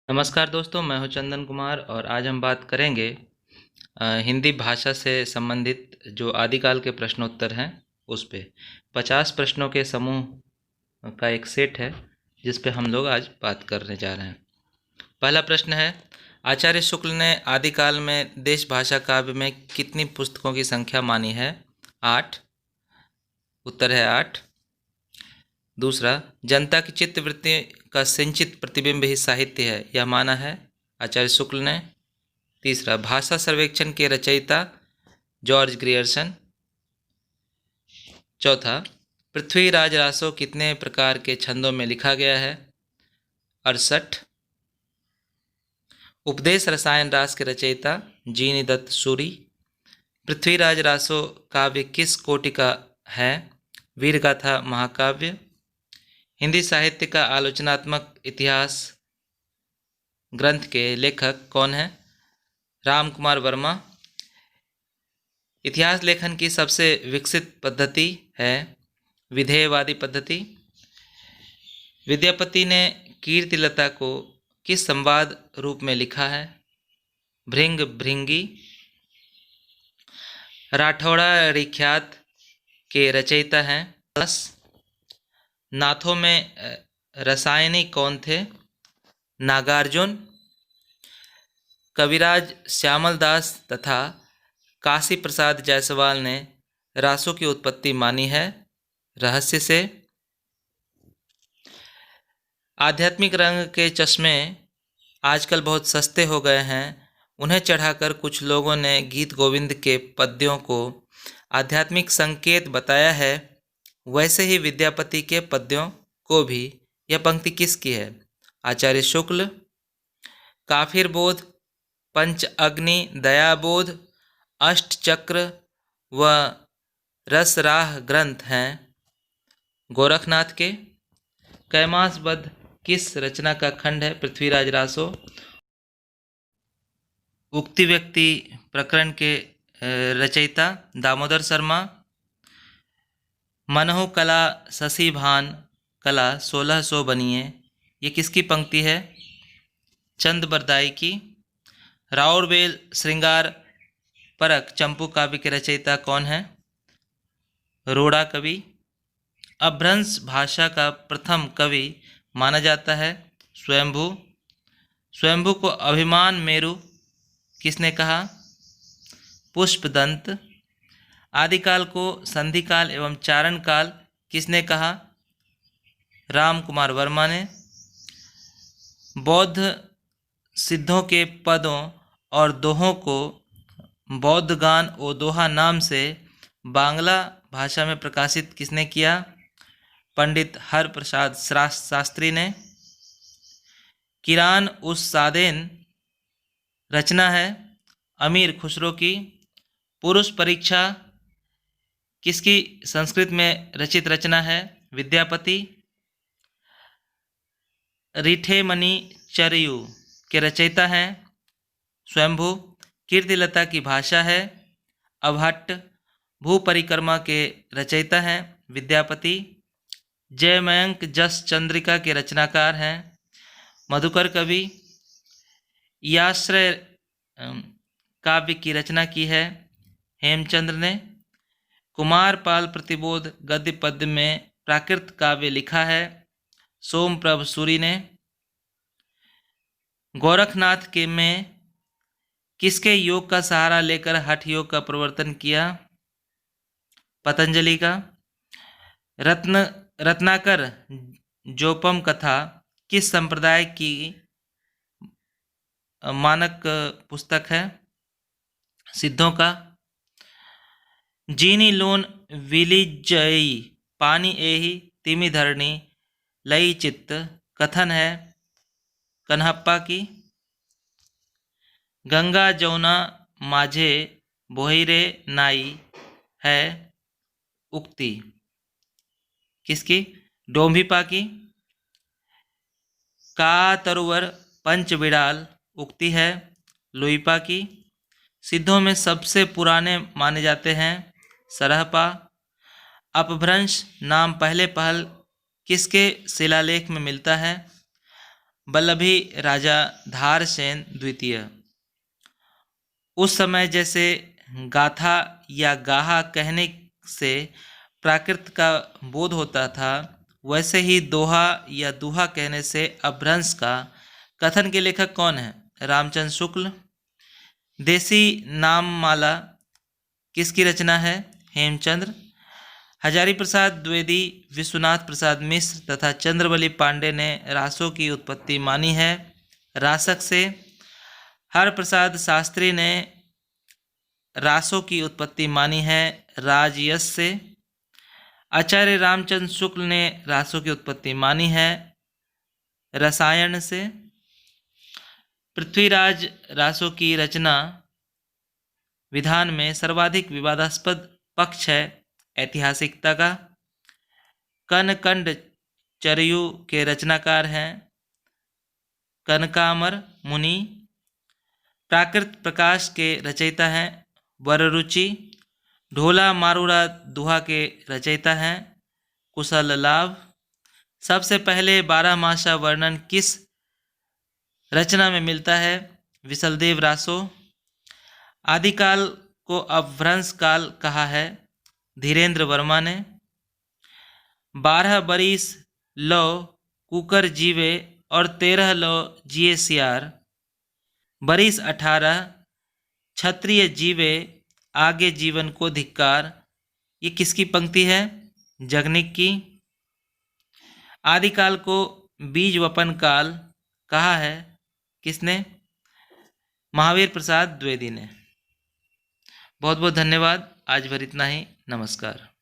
नमस्कार दोस्तों, मैं हूं चंदन कुमार और आज हम बात करेंगे हिंदी भाषा से संबंधित जो आदिकाल के प्रश्नोत्तर हैं उस पे 50 प्रश्नों के समूह का एक सेट है जिस पे हम लोग आज बात करने जा रहे हैं। पहला प्रश्न है, आचार्य शुक्ल ने आदिकाल में देश भाषा काव्य में कितनी पुस्तकों की संख्या मानी है? 8। उत्तर है 8। दूसरा, जनता की चित्तवृत्ति का सिंचित प्रतिबिंब ही साहित्य है, यह माना है आचार्य शुक्ल ने। तीसरा, भाषा सर्वेक्षण के रचयिता जॉर्ज ग्रियर्सन। चौथा, पृथ्वीराज रासो कितने प्रकार के छंदों में लिखा गया है? 68। उपदेश रसायन रास के रचयिता जीनी दत्त सूरी। पृथ्वीराज रासो काव्य किस कोटि का है? वीरगाथा महाकाव्य। हिंदी साहित्य का आलोचनात्मक इतिहास ग्रंथ के लेखक कौन है? राम कुमार वर्मा। इतिहास लेखन की सबसे विकसित पद्धति है विधेयवादी पद्धति। विद्यापति ने कीर्तिलता को किस संवाद रूप में लिखा है? भृंग भृंगी। राठौड़ा ऋख्यात के रचयिता हैं 10। नाथों में रसायनी कौन थे? नागार्जुन। कविराज श्यामल दास तथा काशी प्रसाद जायसवाल ने रासों की उत्पत्ति मानी है रहस्य से। आध्यात्मिक रंग के चश्मे आजकल बहुत सस्ते हो गए हैं, उन्हें चढ़ाकर कुछ लोगों ने गीत गोविंद के पद्यों को आध्यात्मिक संकेत बताया है, वैसे ही विद्यापति के पद्यों को भी। यह पंक्ति किसकी है? आचार्य शुक्ल। काफिर बोध, पंच अग्नि, दयाबोध, अष्टचक्र व रसराह ग्रंथ हैं गोरखनाथ के। कैमासबद्ध किस रचना का खंड है? पृथ्वीराज रासो। उक्ति व्यक्ति प्रकरण के रचयिता दामोदर शर्मा। मनहु कला शशि भान कला 1600 बनिए, ये किसकी पंक्ति है? चंद बरदाई की। राउरवेल श्रृंगार परक चंपू काव्य के रचयिता कौन है? रोड़ा कवि। अपभ्रंश भाषा का प्रथम कवि माना जाता है स्वयंभू। स्वयंभू को अभिमान मेरु किसने कहा? पुष्पदंत। आदिकाल को संधिकाल एवं चारण काल किसने कहा? राम कुमार वर्मा ने। बौद्ध सिद्धों के पदों और दोहों को बौद्धगान ओ दोहा नाम से बांग्ला भाषा में प्रकाशित किसने किया? पंडित हरप्रसाद शास्त्री ने। किरान उस सादेन रचना है अमीर खुसरो की। पुरुष परीक्षा किसकी संस्कृत में रचित रचना है? विद्यापति। रिठेमणि चरयु के रचयिता हैं स्वयंभू। कीर्तिलता की भाषा है अभट्ट। भू परिक्रमा के रचयिता हैं विद्यापति। जयमयंक जस चंद्रिका के रचनाकार हैं मधुकर कवि। याश्रय काव्य की रचना की है हेमचंद्र ने। कुमारपाल प्रतिबोध गद्य पद्य में प्राकृत काव्य लिखा है सोमप्रभ सूरी ने। गोरखनाथ के में किसके योग का सहारा लेकर हठ योग का प्रवर्तन किया? पतंजलि का। रत्नाकर जोपम कथा किस संप्रदाय की मानक पुस्तक है? सिद्धों का। जीनी लोन विलिजई पानी एही तिमि धरणी लई चित्त कथन है कन्हप्पा की। गंगा जमुना माझे बोहिरे नाई है उक्ति किसकी? डोंभिपा की। का तरुवर पंच बिड़ाल उक्ति है लुइपा की। सिद्धों में सबसे पुराने माने जाते हैं सरहपा। अपभ्रंश नाम पहले पहल किसके शिलालेख में मिलता है? वल्लभी राजा धारसेन द्वितीय। उस समय जैसे गाथा या गाहा कहने से प्राकृत का बोध होता था, वैसे ही दोहा या दुहा कहने से अपभ्रंश का। कथन के लेखक कौन है? रामचंद्र शुक्ल। देसी नाममाला किसकी रचना है? हेमचंद्र। हजारी प्रसाद द्विवेदी, विश्वनाथ प्रसाद मिश्र तथा चंद्रवली पांडे ने रासों की उत्पत्ति मानी है रासक से। हर प्रसाद शास्त्री ने रासों की उत्पत्ति मानी है राजयश से। आचार्य रामचंद्र शुक्ल ने रासों की उत्पत्ति मानी है रसायन से। पृथ्वीराज रासों की रचना विधान में सर्वाधिक विवादास्पद पक्ष है ऐतिहासिकता का। कनकंड चरयु के रचनाकार हैं कनकामर मुनि। प्राकृत प्रकाश के रचयिता हैं वररुचि। ढोला मारूड़ा दुहा के रचयिता हैं कुशल लाभ। सबसे पहले 12मासा वर्णन किस रचना में मिलता है? विशलदेव रासो। आदिकाल को अपभ्रंश काल कहा है धीरेन्द्र वर्मा ने। 12 बरिस लो कुकर जीवे और 13 लो जिए सियार। बरिस 18 क्षत्रिय जीवे आगे जीवन को धिक्कार। ये किसकी पंक्ति है? जगनिक की। आदिकाल को बीज वपन काल कहा है किसने? महावीर प्रसाद द्विवेदी ने। बहुत बहुत धन्यवाद। आज भर इतना ही। नमस्कार।